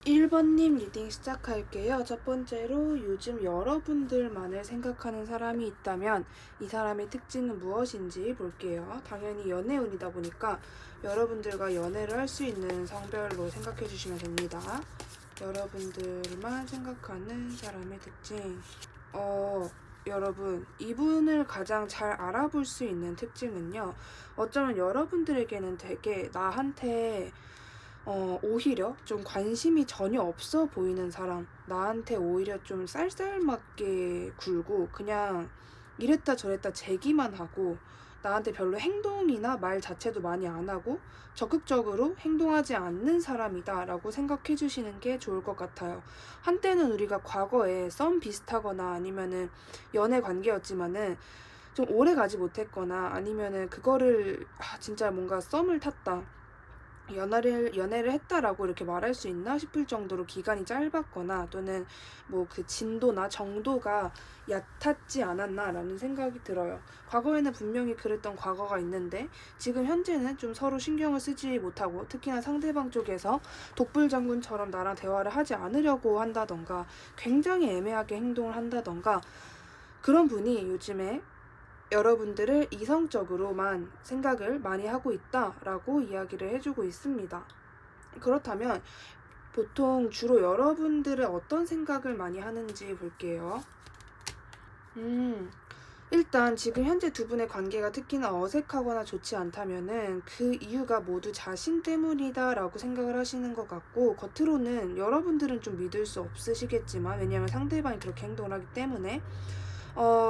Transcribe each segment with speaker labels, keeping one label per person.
Speaker 1: 1번님 리딩 시작할게요. 첫 번째로 요즘 여러분들만을 생각하는 사람이 있다면 이 사람의 특징은 무엇인지 볼게요. 당연히 연애운이다 보니까 여러분들과 연애를 할 수 있는 성별로 생각해 주시면 됩니다. 여러분들만 생각하는 사람의 특징. 여러분, 이분을 가장 잘 알아볼 수 있는 특징은요. 어쩌면 여러분들에게는 되게 나한테 오히려 좀 관심이 전혀 없어 보이는 사람, 나한테 오히려 좀 쌀쌀맞게 굴고 그냥 이랬다 저랬다 제기만 하고 나한테 별로 행동이나 말 자체도 많이 안 하고 적극적으로 행동하지 않는 사람이다 라고 생각해 주시는 게 좋을 것 같아요. 한때는 우리가 과거에 썸 비슷하거나 아니면은 연애 관계였지만은 좀 오래 가지 못했거나 아니면은 그거를 진짜 뭔가 썸을 탔다, 연애를 했다라고 이렇게 말할 수 있나 싶을 정도로 기간이 짧았거나 또는 뭐 그 진도나 정도가 얕았지 않았나라는 생각이 들어요. 과거에는 분명히 그랬던 과거가 있는데 지금 현재는 좀 서로 신경을 쓰지 못하고 특히나 상대방 쪽에서 독불장군처럼 나랑 대화를 하지 않으려고 한다던가 굉장히 애매하게 행동을 한다던가 그런 분이 요즘에 여러분들을 이성적으로만 생각을 많이 하고 있다라고 이야기를 해주고 있습니다. 그렇다면 보통 주로 여러분들은 어떤 생각을 많이 하는지 볼게요. 일단 지금 현재 두 분의 관계가 특히나 어색하거나 좋지 않다면은 그 이유가 모두 자신 때문이다라고 생각을 하시는 것 같고, 겉으로는 여러분들은 좀 믿을 수 없으시겠지만, 왜냐하면 상대방이 그렇게 행동을 하기 때문에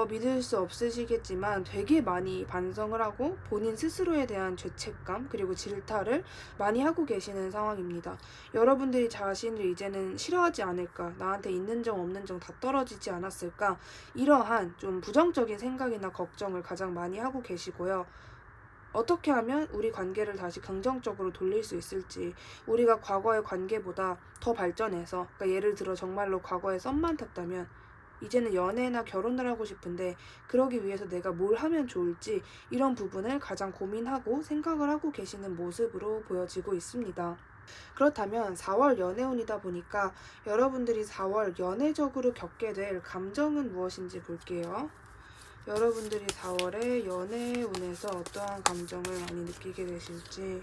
Speaker 1: 믿을 수 없으시겠지만 되게 많이 반성을 하고 본인 스스로에 대한 죄책감 그리고 질타를 많이 하고 계시는 상황입니다. 여러분들이 자신을 이제는 싫어하지 않을까, 나한테 있는 정 없는 정 다 떨어지지 않았을까, 이러한 좀 부정적인 생각이나 걱정을 가장 많이 하고 계시고요. 어떻게 하면 우리 관계를 다시 긍정적으로 돌릴 수 있을지, 우리가 과거의 관계보다 더 발전해서, 그러니까 예를 들어 정말로 과거에 썸만 탔다면 이제는 연애나 결혼을 하고 싶은데 그러기 위해서 내가 뭘 하면 좋을지, 이런 부분을 가장 고민하고 생각을 하고 계시는 모습으로 보여지고 있습니다. 그렇다면 4월 연애운이다 보니까 여러분들이 4월 연애적으로 겪게 될 감정은 무엇인지 볼게요. 여러분들이 4월에 연애운에서 어떠한 감정을 많이 느끼게 되실지.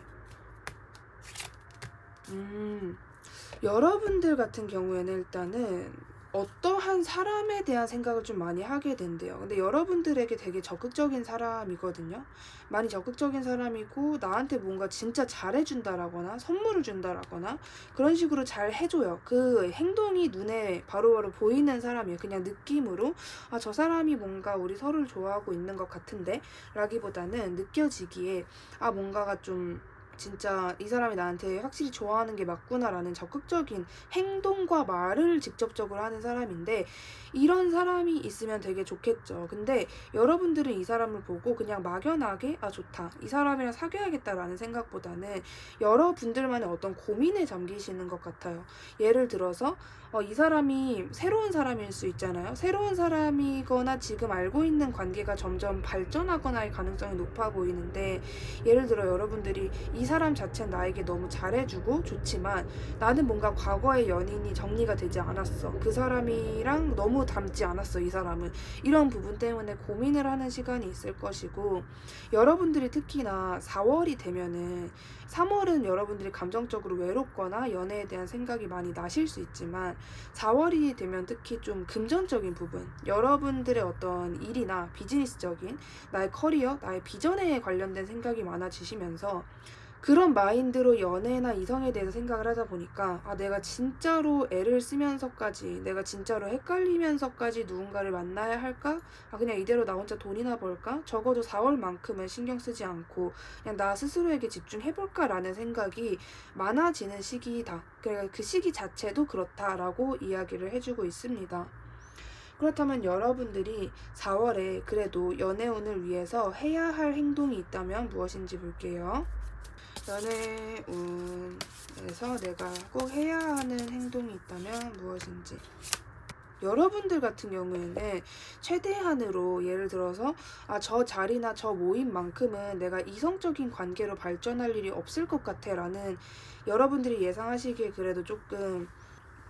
Speaker 1: 여러분들 같은 경우에는 일단은 어떠한 사람에 대한 생각을 좀 많이 하게 된대요. 근데 여러분들에게 되게 적극적인 사람이거든요. 많이 적극적인 사람이고 나한테 뭔가 진짜 잘해준다라거나 선물을 준다라거나 그런 식으로 잘 해줘요. 그 행동이 눈에 바로바로 보이는 사람이에요. 그냥 느낌으로 저 사람이 뭔가 우리 서로를 좋아하고 있는 것 같은데 라기보다는 느껴지기에 뭔가가 좀 진짜 이 사람이 나한테 확실히 좋아하는 게 맞구나라는 적극적인 행동과 말을 직접적으로 하는 사람인데, 이런 사람이 있으면 되게 좋겠죠. 근데 여러분들은 이 사람을 보고 그냥 막연하게 좋다, 이 사람이랑 사귀어야겠다라는 생각보다는 여러분들만의 어떤 고민에 잠기시는 것 같아요. 예를 들어서 이 사람이 새로운 사람일 수 있잖아요. 새로운 사람이거나 지금 알고 있는 관계가 점점 발전하거나 할 가능성이 높아 보이는데, 예를 들어 여러분들이 이 사람 자체는 나에게 너무 잘해주고 좋지만 나는 뭔가 과거의 연인이 정리가 되지 않았어, 그 사람이랑 너무 닮지 않았어 이 사람은, 이런 부분 때문에 고민을 하는 시간이 있을 것이고, 여러분들이 특히나 4월이 되면은 3월은 여러분들이 감정적으로 외롭거나 연애에 대한 생각이 많이 나실 수 있지만 4월이 되면 특히 좀 금전적인 부분, 여러분들의 어떤 일이나 비즈니스적인 나의 커리어, 나의 비전에 관련된 생각이 많아지시면서 그런 마인드로 연애나 이성에 대해서 생각을 하다 보니까 내가 진짜로 애를 쓰면서까지, 내가 진짜로 헷갈리면서까지 누군가를 만나야 할까? 그냥 이대로 나 혼자 돈이나 벌까? 적어도 4월만큼은 신경 쓰지 않고 그냥 나 스스로에게 집중해볼까라는 생각이 많아지는 시기이다. 그러니까 그 시기 자체도 그렇다라고 이야기를 해주고 있습니다. 그렇다면 여러분들이 4월에 그래도 연애운을 위해서 해야 할 행동이 있다면 무엇인지 볼게요. 연애운에서 내가 꼭 해야 하는 행동이 있다면 무엇인지. 여러분들 같은 경우에는 최대한으로, 예를 들어서 저 자리나 저 모임만큼은 내가 이성적인 관계로 발전할 일이 없을 것 같아 라는 여러분들이 예상하시기에 그래도 조금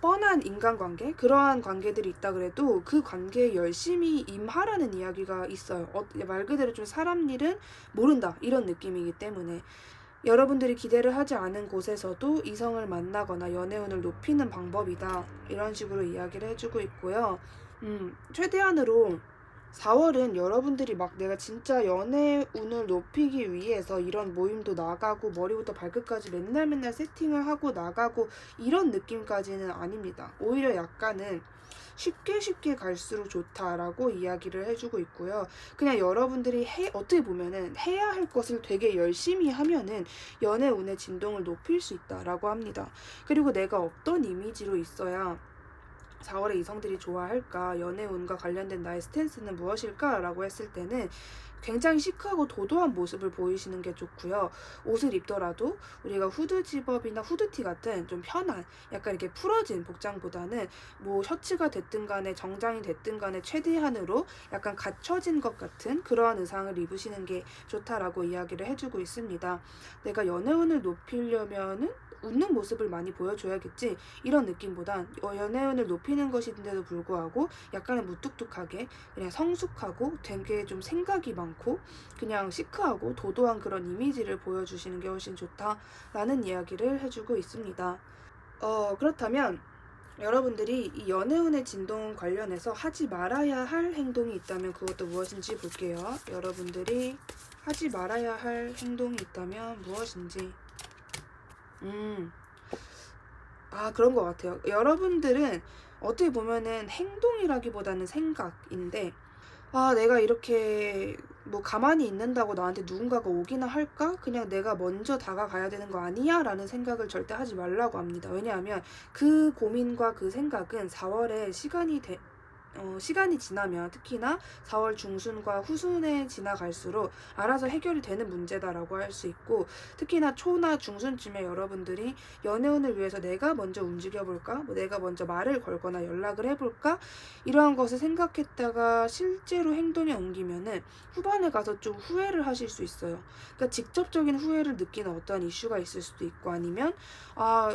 Speaker 1: 뻔한 인간관계? 그러한 관계들이 있다 그래도 그 관계에 열심히 임하라는 이야기가 있어요. 말 그대로 좀 사람 일은 모른다 이런 느낌이기 때문에 여러분들이 기대를 하지 않은 곳에서도 이성을 만나거나 연애운을 높이는 방법이다 이런 식으로 이야기를 해주고 있고요. 최대한으로 4월은 여러분들이 막 내가 진짜 연애 운을 높이기 위해서 이런 모임도 나가고 머리부터 발끝까지 맨날 세팅을 하고 나가고 이런 느낌까지는 아닙니다. 오히려 약간은 쉽게 갈수록 좋다라고 이야기를 해주고 있고요. 그냥 여러분들이 어떻게 보면은 해야 할 것을 되게 열심히 하면은 연애 운의 진동을 높일 수 있다라고 합니다. 그리고 내가 어떤 이미지로 있어야 4월에 이성들이 좋아할까? 연애운과 관련된 나의 스탠스는 무엇일까? 라고 했을 때는 굉장히 시크하고 도도한 모습을 보이시는 게 좋고요. 옷을 입더라도 우리가 후드 집업이나 후드티 같은 좀 편한 약간 이렇게 풀어진 복장보다는 뭐 셔츠가 됐든 간에 정장이 됐든 간에 최대한으로 약간 갖춰진 것 같은 그러한 의상을 입으시는 게 좋다라고 이야기를 해주고 있습니다. 내가 연애운을 높이려면은 웃는 모습을 많이 보여줘야겠지 이런 느낌보단 연애운을 높이는 것인데도 불구하고 약간은 무뚝뚝하게 그냥 성숙하고 되게 좀 생각이 많고 그냥 시크하고 도도한 그런 이미지를 보여주시는 게 훨씬 좋다라는 이야기를 해주고 있습니다. 그렇다면 여러분들이 이 연애운의 진동 관련해서 하지 말아야 할 행동이 있다면 그것도 무엇인지 볼게요. 여러분들이 하지 말아야 할 행동이 있다면 무엇인지 그런 것 같아요. 여러분들은 어떻게 보면은 행동이라기보다는 생각인데, 내가 이렇게 뭐 가만히 있는다고 나한테 누군가가 오기나 할까? 그냥 내가 먼저 다가가야 되는 거 아니야? 라는 생각을 절대 하지 말라고 합니다. 왜냐하면 그 고민과 그 생각은 4월에 시간이 지나면 특히나 4월 중순과 후순에 지나갈수록 알아서 해결이 되는 문제다라고 할 수 있고 특히나 초나 중순쯤에 여러분들이 연애운을 위해서 내가 먼저 움직여볼까? 뭐 내가 먼저 말을 걸거나 연락을 해볼까? 이러한 것을 생각했다가 실제로 행동에 옮기면은 후반에 가서 좀 후회를 하실 수 있어요. 그러니까 직접적인 후회를 느끼는 어떠한 이슈가 있을 수도 있고 아니면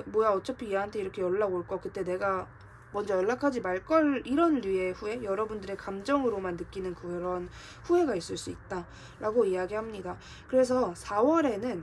Speaker 1: 뭐야 어차피 얘한테 이렇게 연락 올 거 그때 내가 먼저 연락하지 말걸 이런 류의 후회, 여러분들의 감정으로만 느끼는 그런 후회가 있을 수 있다라고 이야기합니다. 그래서 4월에는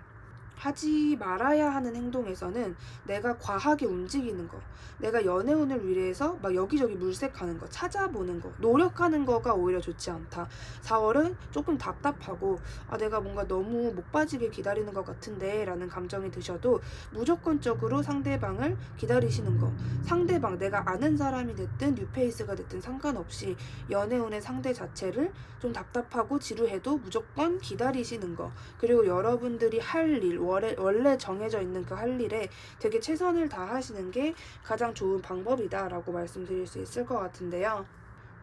Speaker 1: 하지 말아야 하는 행동에서는 내가 과하게 움직이는 거, 내가 연애운을 위해서 막 여기저기 물색하는 거, 찾아보는 거, 노력하는 거가 오히려 좋지 않다. 4월은 조금 답답하고 내가 뭔가 너무 목 빠지게 기다리는 것 같은데 라는 감정이 드셔도 무조건적으로 상대방을 기다리시는 거, 상대방 내가 아는 사람이 됐든 뉴페이스가 됐든 상관없이 연애운의 상대 자체를 좀 답답하고 지루해도 무조건 기다리시는 거, 그리고 여러분들이 할 일, 원래 정해져 있는 그 할 일에 되게 최선을 다하시는 게 가장 좋은 방법이다라고 말씀드릴 수 있을 것 같은데요.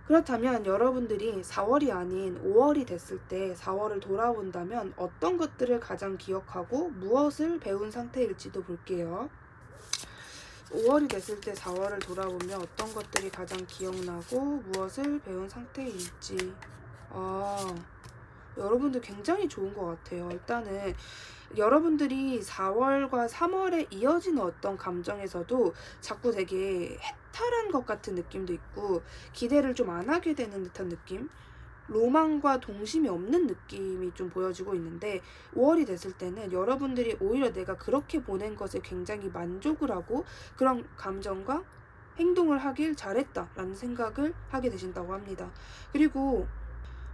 Speaker 1: 그렇다면 여러분들이 4월이 아닌 5월이 됐을 때 4월을 돌아본다면 어떤 것들을 가장 기억하고 무엇을 배운 상태일지도 볼게요. 5월이 됐을 때 4월을 돌아보면 어떤 것들이 가장 기억나고 무엇을 배운 상태일지. 여러분들 굉장히 좋은 것 같아요. 일단은 여러분들이 4월과 3월에 이어지는 어떤 감정에서도 자꾸 되게 해탈한 것 같은 느낌도 있고 기대를 좀 안 하게 되는 듯한 느낌? 로망과 동심이 없는 느낌이 좀 보여지고 있는데 5월이 됐을 때는 여러분들이 오히려 내가 그렇게 보낸 것에 굉장히 만족을 하고 그런 감정과 행동을 하길 잘했다라는 생각을 하게 되신다고 합니다. 그리고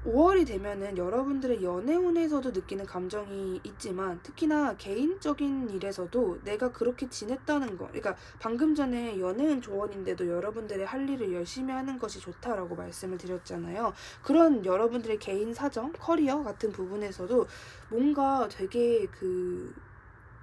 Speaker 1: 5월이 되면은 여러분들의 연애운에서도 느끼는 감정이 있지만 특히나 개인적인 일에서도 내가 그렇게 지냈다는 거, 그러니까 방금 전에 연애운 조언인데도 여러분들의 할 일을 열심히 하는 것이 좋다라고 말씀을 드렸잖아요. 그런 여러분들의 개인 사정, 커리어 같은 부분에서도 뭔가 되게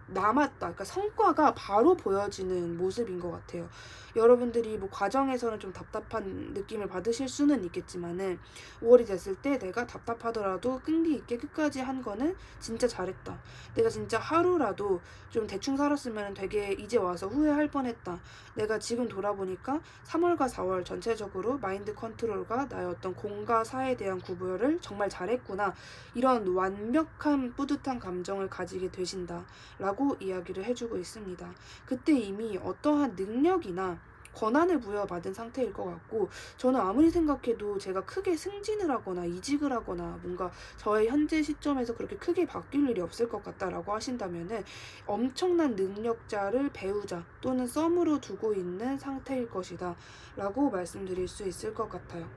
Speaker 1: 남았다. 그러니까 성과가 바로 보여지는 모습인 것 같아요. 여러분들이 뭐 과정에서는 좀 답답한 느낌을 받으실 수는 있겠지만은 5월이 됐을 때 내가 답답하더라도 끈기 있게 끝까지 한 거는 진짜 잘했다. 내가 진짜 하루라도 좀 대충 살았으면 되게 이제 와서 후회할 뻔했다. 내가 지금 돌아보니까 3월과 4월 전체적으로 마인드 컨트롤과 나의 어떤 공과 사에 대한 구별을 정말 잘했구나. 이런 완벽한 뿌듯한 감정을 가지게 되신다 라고 라고 이야기를 해주고 있습니다. 그때 이미 어떠한 능력이나 권한을 부여받은 상태일 것 같고, 저는 아무리 생각해도 제가 크게 승진을 하거나 이직을 하거나 뭔가 저의 현재 시점에서 그렇게 크게 바뀔 일이 없을 것 같다라고 하신다면은 엄청난 능력자를 배우자 또는 썸으로 두고 있는 상태일 것이다 라고 말씀드릴 수 있을 것 같아요.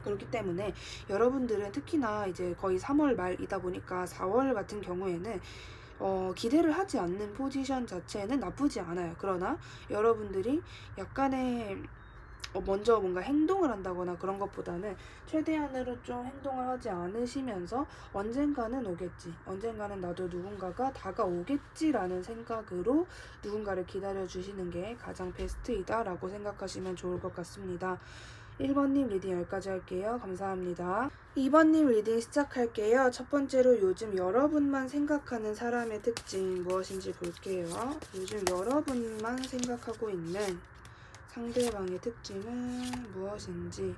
Speaker 1: 그렇기 때문에 여러분들은 특히나 이제 거의 3월 말이다 보니까 4월 같은 경우에는 기대를 하지 않는 포지션 자체는 나쁘지 않아요. 그러나 여러분들이 약간의 먼저 뭔가 행동을 한다거나 그런 것보다는 최대한으로 좀 행동을 하지 않으시면서 언젠가는 오겠지, 언젠가는 나도 누군가가 다가오겠지라는 생각으로 누군가를 기다려주시는 게 가장 베스트이다 라고 생각하시면 좋을 것 같습니다. 1번님 리딩 여기까지 할게요. 감사합니다. 2번님 리딩 시작할게요. 첫 번째로 요즘 여러분만 생각하는 사람의 특징 무엇인지 볼게요. 요즘 여러분만 생각하고 있는 상대방의 특징은 무엇인지.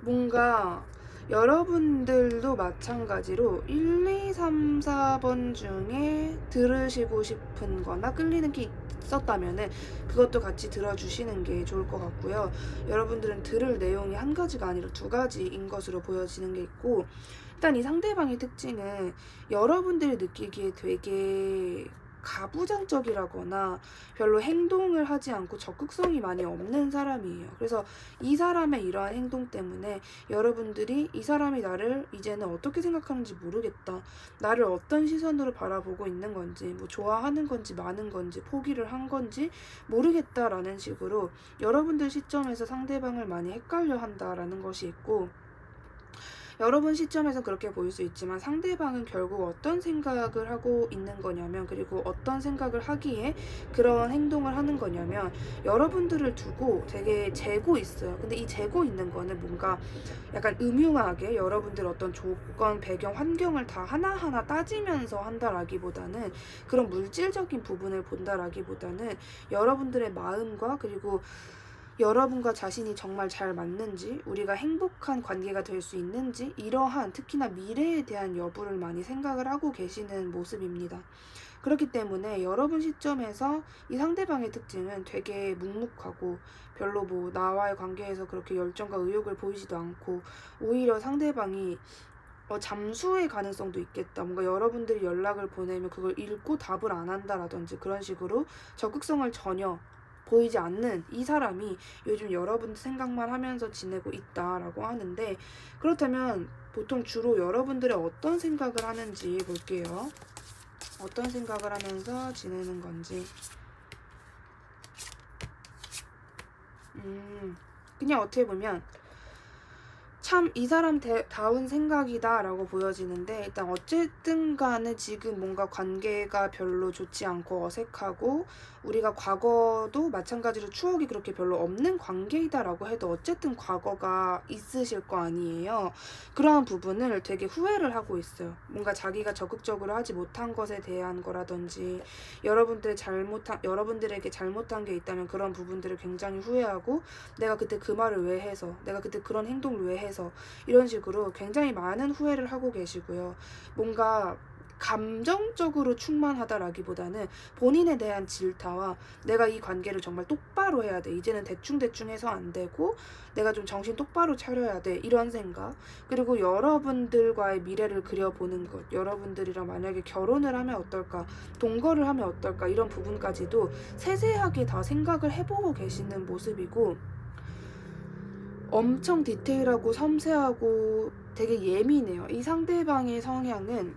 Speaker 1: 뭔가 여러분들도 마찬가지로 1, 2, 3, 4번 중에 들으시고 싶은 거나 끌리는 게 있었다면은 그것도 같이 들어주시는 게 좋을 것 같고요. 여러분들은 들을 내용이 한 가지가 아니라 두 가지인 것으로 보여지는 게 있고, 일단 이 상대방의 특징은 여러분들이 느끼기에 되게 가부장적이라거나 별로 행동을 하지 않고 적극성이 많이 없는 사람이에요. 그래서 이 사람의 이러한 행동 때문에 여러분들이 이 사람이 나를 이제는 어떻게 생각하는지 모르겠다, 나를 어떤 시선으로 바라보고 있는 건지, 뭐 좋아하는 건지 마는 건지 포기를 한 건지 모르겠다라는 식으로 여러분들 시점에서 상대방을 많이 헷갈려 한다라는 것이 있고, 여러분 시점에서 그렇게 보일 수 있지만 상대방은 결국 어떤 생각을 하고 있는 거냐면, 그리고 어떤 생각을 하기에 그런 행동을 하는 거냐면 여러분들을 두고 되게 재고 있어요. 근데 이 재고 있는 거는 뭔가 약간 음흉하게 여러분들 어떤 조건, 배경, 환경을 다 하나하나 따지면서 한다라기보다는, 그런 물질적인 부분을 본다라기보다는 여러분들의 마음과 그리고 여러분과 자신이 정말 잘 맞는지, 우리가 행복한 관계가 될 수 있는지, 이러한 특히나 미래에 대한 여부를 많이 생각을 하고 계시는 모습입니다. 그렇기 때문에 여러분 시점에서 이 상대방의 특징은 되게 묵묵하고 별로 뭐 나와의 관계에서 그렇게 열정과 의욕을 보이지도 않고, 오히려 상대방이 잠수의 가능성도 있겠다. 뭔가 여러분들이 연락을 보내면 그걸 읽고 답을 안 한다라든지 그런 식으로 적극성을 전혀 보이지 않는 이 사람이 요즘 여러분 생각만 하면서 지내고 있다라고 하는데, 그렇다면 보통 주로 여러분들의 어떤 생각을 하는지 볼게요. 어떤 생각을 하면서 지내는 건지. 그냥 어떻게 보면 참 이 사람 다운 생각이다 라고 보여지는데, 일단 어쨌든 간에 지금 뭔가 관계가 별로 좋지 않고 어색하고, 우리가 과거도 마찬가지로 추억이 그렇게 별로 없는 관계이다 라고 해도 어쨌든 과거가 있으실 거 아니에요. 그러한 부분을 되게 후회를 하고 있어요. 뭔가 자기가 적극적으로 하지 못한 것에 대한 거라든지, 여러분들에게 잘못한 게 있다면 그런 부분들을 굉장히 후회하고, 내가 그때 그 말을 왜 해서, 내가 그때 그런 행동을 왜 해서, 이런 식으로 굉장히 많은 후회를 하고 계시고요. 뭔가 감정적으로 충만하다라기보다는 본인에 대한 질타와, 내가 이 관계를 정말 똑바로 해야 돼, 이제는 대충대충 해서 안 되고 내가 좀 정신 똑바로 차려야 돼, 이런 생각. 그리고 여러분들과의 미래를 그려보는 것, 여러분들이랑 만약에 결혼을 하면 어떨까, 동거를 하면 어떨까, 이런 부분까지도 세세하게 다 생각을 해보고 계시는 모습이고, 엄청 디테일하고 섬세하고 되게 예민해요. 이 상대방의 성향은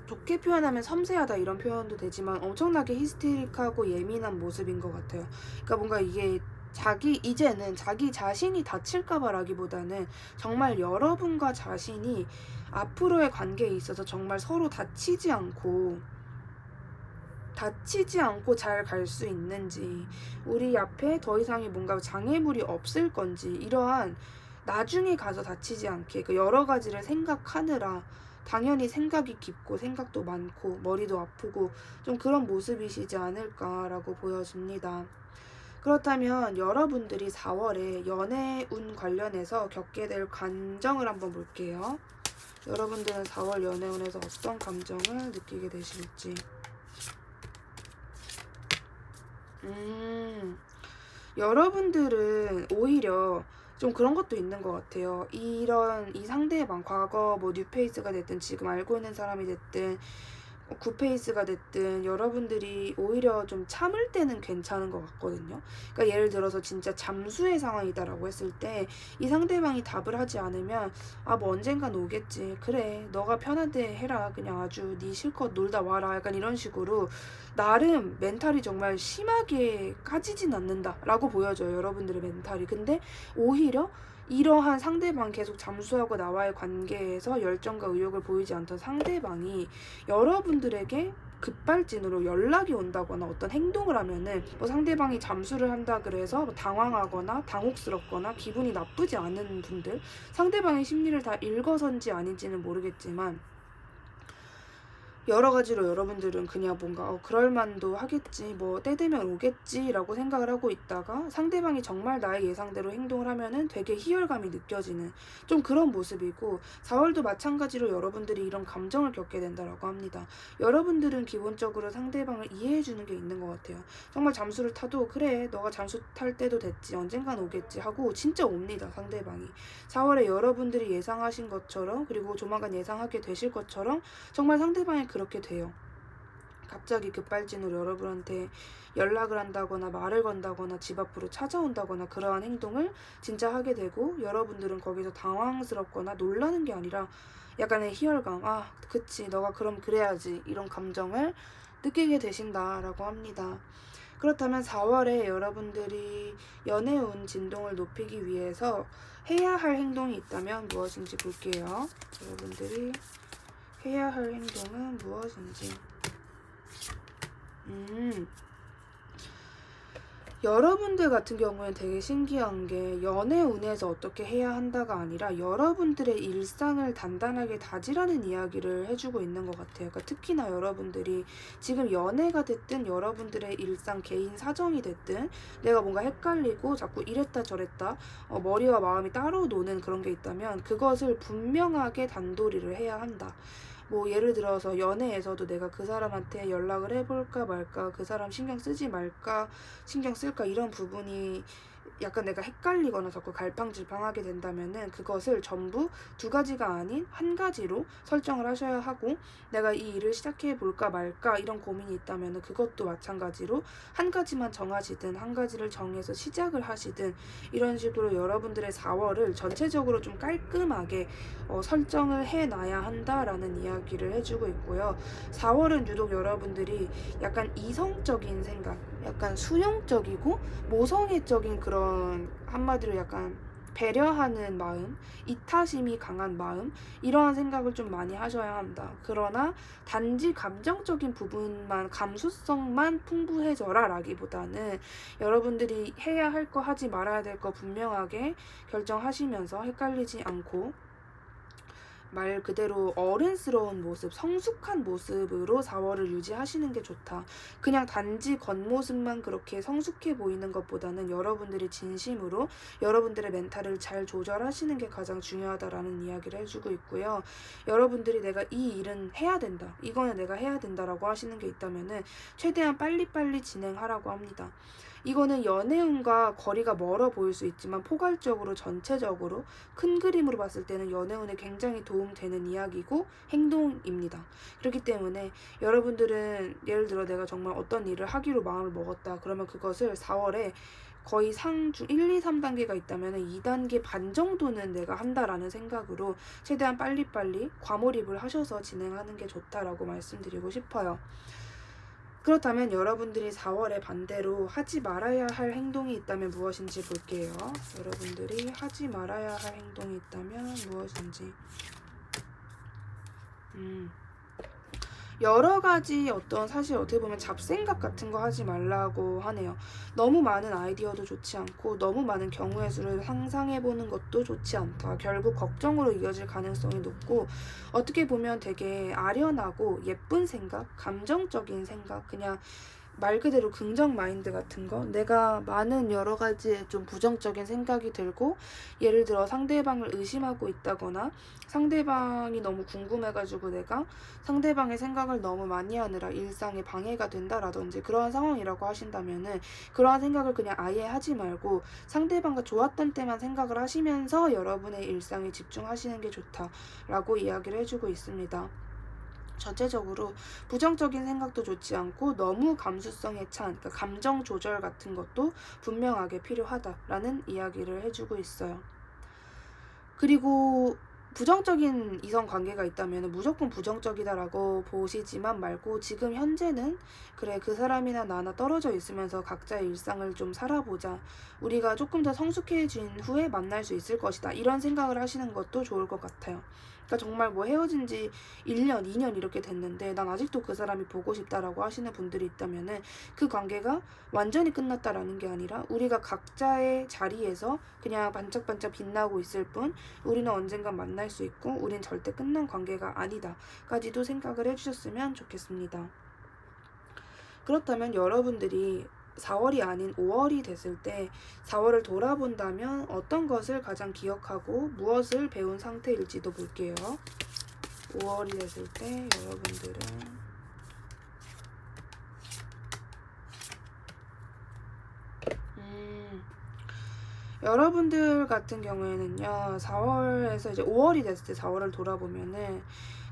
Speaker 1: 좋게 표현하면 섬세하다 이런 표현도 되지만 엄청나게 히스테릭하고 예민한 모습인 것 같아요. 그러니까 뭔가 이게 이제는 자기 자신이 다칠까봐 라기보다는 정말 여러분과 자신이 앞으로의 관계에 있어서 정말 서로 다치지 않고 잘 갈 수 있는지, 우리 앞에 더 이상의 뭔가 장애물이 없을 건지, 이러한 나중에 가서 다치지 않게 그 여러 가지를 생각하느라 당연히 생각이 깊고 생각도 많고 머리도 아프고 좀 그런 모습이시지 않을까라고 보여집니다. 그렇다면 여러분들이 4월에 연애운 관련해서 겪게 될 감정을 한번 볼게요. 여러분들은 4월 연애운에서 어떤 감정을 느끼게 되실지. 음, 여러분들은 오히려 좀 그런 것도 있는 것 같아요. 이 상대방, 과거 뭐 뉴페이스가 됐든 지금 알고 있는 사람이 됐든 굿페이스가 됐든 여러분들이 오히려 좀 참을 때는 괜찮은 것 같거든요. 그러니까 예를 들어서 진짜 잠수의 상황이다라고 했을 때 이 상대방이 답을 하지 않으면 아 뭐 언젠간 오겠지. 그래 너가 편한데 해라. 그냥 아주 네 실컷 놀다 와라. 약간 이런 식으로 나름 멘탈이 정말 심하게 까지진 않는다라고 보여져요. 여러분들의 멘탈이. 근데 오히려 이러한 상대방 계속 잠수하고 나와의 관계에서 열정과 의욕을 보이지 않던 상대방이 여러분들에게 급발진으로 연락이 온다거나 어떤 행동을 하면은 뭐 상대방이 잠수를 한다 그래서 뭐 당황하거나 당혹스럽거나 기분이 나쁘지 않은 분들, 상대방의 심리를 다 읽어선지 아닌지는 모르겠지만 여러 가지로 여러분들은 그냥 뭔가 그럴 만도 하겠지, 뭐 때 되면 오겠지라고 생각을 하고 있다가 상대방이 정말 나의 예상대로 행동을 하면은 되게 희열감이 느껴지는 좀 그런 모습이고, 4월도 마찬가지로 여러분들이 이런 감정을 겪게 된다라고 합니다. 여러분들은 기본적으로 상대방을 이해해주는 게 있는 것 같아요. 정말 잠수를 타도 그래 너가 잠수 탈 때도 됐지 언젠간 오겠지 하고 진짜 옵니다. 상대방이 4월에 여러분들이 예상하신 것처럼, 그리고 조만간 예상하게 되실 것처럼 정말 상대방이 그렇게 돼요. 갑자기 급발진으로 여러분한테 연락을 한다거나 말을 건다거나 집 앞으로 찾아온다거나 그러한 행동을 진짜 하게 되고, 여러분들은 거기서 당황스럽거나 놀라는 게 아니라 약간의 희열감, 아 그치 너가 그럼 그래야지, 이런 감정을 느끼게 되신다라고 합니다. 그렇다면 4월에 여러분들이 연애운 진동을 높이기 위해서 해야 할 행동이 있다면 무엇인지 볼게요. 여러분들이 해야 할 행동은 무엇인지. 여러분들 같은 경우는 되게 신기한 게 연애운에서 어떻게 해야 한다가 아니라 여러분들의 일상을 단단하게 다지라는 이야기를 해주고 있는 것 같아요. 그러니까 특히나 여러분들이 지금 연애가 됐든 여러분들의 일상 개인 사정이 됐든 내가 뭔가 헷갈리고 자꾸 이랬다 저랬다 머리와 마음이 따로 노는 그런 게 있다면 그것을 분명하게 단도리를 해야 한다. 뭐 예를 들어서 연애에서도 내가 그 사람한테 연락을 해볼까 말까, 그 사람 신경 쓰지 말까 신경 쓸까, 이런 부분이 약간 내가 헷갈리거나 자꾸 갈팡질팡하게 된다면은 그것을 전부 두 가지가 아닌 한 가지로 설정을 하셔야 하고, 내가 이 일을 시작해 볼까 말까 이런 고민이 있다면은 그것도 마찬가지로 한 가지만 정하시든 한 가지를 정해서 시작을 하시든 이런 식으로 여러분들의 4월을 전체적으로 좀 깔끔하게 설정을 해놔야 한다라는 이야기를 해주고 있고요. 4월은 유독 여러분들이 약간 이성적인 생각, 약간 수용적이고 모성애적인 그런, 한마디로 약간 배려하는 마음, 이타심이 강한 마음, 이러한 생각을 좀 많이 하셔야 한다. 그러나 단지 감정적인 부분만, 감수성만 풍부해져라 라기보다는 여러분들이 해야 할 거 하지 말아야 될 거 분명하게 결정하시면서 헷갈리지 않고 말 그대로 어른스러운 모습, 성숙한 모습으로 4월을 유지하시는 게 좋다. 그냥 단지 겉모습만 그렇게 성숙해 보이는 것보다는 여러분들이 진심으로 여러분들의 멘탈을 잘 조절하시는 게 가장 중요하다라는 이야기를 해주고 있고요. 여러분들이 내가 이 일은 해야 된다, 이거는 내가 해야 된다라고 하시는 게 있다면은 최대한 빨리빨리 진행하라고 합니다. 이거는 연애운과 거리가 멀어 보일 수 있지만 포괄적으로 전체적으로 큰 그림으로 봤을 때는 연애운에 굉장히 도움되는 이야기고 행동입니다. 그렇기 때문에 여러분들은 예를 들어 내가 정말 어떤 일을 하기로 마음을 먹었다. 그러면 그것을 4월에 거의 상중 1, 2, 3단계가 있다면 2단계 반 정도는 내가 한다라는 생각으로 최대한 빨리빨리 과몰입을 하셔서 진행하는 게 좋다라고 말씀드리고 싶어요. 그렇다면 여러분들이 4월에 반대로 하지 말아야 할 행동이 있다면 무엇인지 볼게요. 여러분들이 하지 말아야 할 행동이 있다면 무엇인지. 여러 가지 어떤, 사실 어떻게 보면 잡생각 같은 거 하지 말라고 하네요. 너무 많은 아이디어도 좋지 않고 너무 많은 경우의 수를 상상해보는 것도 좋지 않다. 결국 걱정으로 이어질 가능성이 높고, 어떻게 보면 되게 아련하고 예쁜 생각, 감정적인 생각, 그냥 말 그대로 긍정 마인드 같은 거, 내가 많은 여러 가지의 좀 부정적인 생각이 들고, 예를 들어 상대방을 의심하고 있다거나 상대방이 너무 궁금해가지고 내가 상대방의 생각을 너무 많이 하느라 일상에 방해가 된다라든지 그러한 상황이라고 하신다면은, 그러한 생각을 그냥 아예 하지 말고 상대방과 좋았던 때만 생각을 하시면서 여러분의 일상에 집중하시는 게 좋다라고 이야기를 해주고 있습니다. 전체적으로 부정적인 생각도 좋지 않고 너무 감수성에 찬, 그러니까 감정 조절 같은 것도 분명하게 필요하다라는 이야기를 해주고 있어요. 그리고 부정적인 이성 관계가 있다면 무조건 부정적이다라고 보시지만 말고, 지금 현재는 그래, 그 사람이나 나나 떨어져 있으면서 각자의 일상을 좀 살아보자, 우리가 조금 더 성숙해진 후에 만날 수 있을 것이다, 이런 생각을 하시는 것도 좋을 것 같아요. 그러니까 정말 뭐 헤어진 지 1년, 2년 이렇게 됐는데 난 아직도 그 사람이 보고 싶다라고 하시는 분들이 있다면은, 그 관계가 완전히 끝났다라는 게 아니라 우리가 각자의 자리에서 그냥 반짝반짝 빛나고 있을 뿐, 우리는 언젠간 만날 수 있고 우린 절대 끝난 관계가 아니다까지도 생각을 해주셨으면 좋겠습니다. 그렇다면 여러분들이 4월이 아닌 5월이 됐을 때 4월을 돌아본다면 어떤 것을 가장 기억하고 무엇을 배운 상태일지도 볼게요. 5월이 됐을 때 여러분들은 여러분들 같은 경우에는요, 4월에서 이제 5월이 됐을 때 4월을 돌아보면은